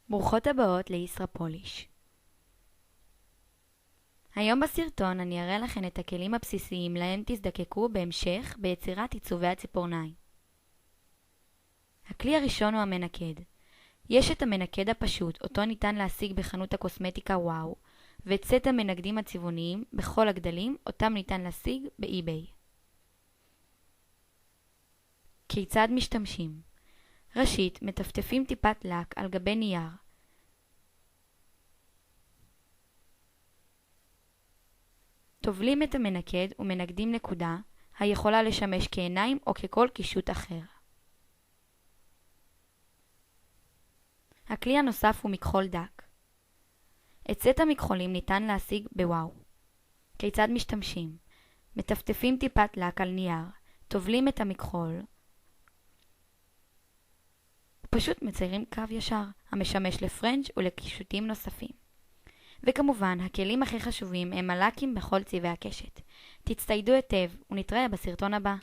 ברוכות הבאות לישראפוליש. היום בסרטון אני אראה לכם את הכלים הבסיסיים להם תזדקקו בהמשך ביצירת עיצובי הציפורניים. הכלי הראשון הוא המנקד. יש את המנקד הפשוט, אותו ניתן להשיג בחנות הקוסמטיקה וואו, ואת סט המנקדים הצבעוניים בכל הגדלים, אותם ניתן להשיג באי-ביי. כיצד משתמשים? ראשית, מטפטפים טיפת לק על גבי נייר. טובלים את המנקד ומנקדים נקודה, היכולה לשמש כעיניים או ככל קישוט אחר. הכלי הנוסף הוא מכחול דק. את סט המכחולים ניתן להשיג בוואו. כיצד משתמשים? מטפטפים טיפת לק על נייר, טובלים את המכחול, ופשוט מציירים קו ישר, המשמש לפרנץ' ולקישוטים נוספים. וכמובן, הכלים הכי חשובים הם הלקים בכל צבעי הקשת. תצטיידו היטב ונתראה בסרטון הבא.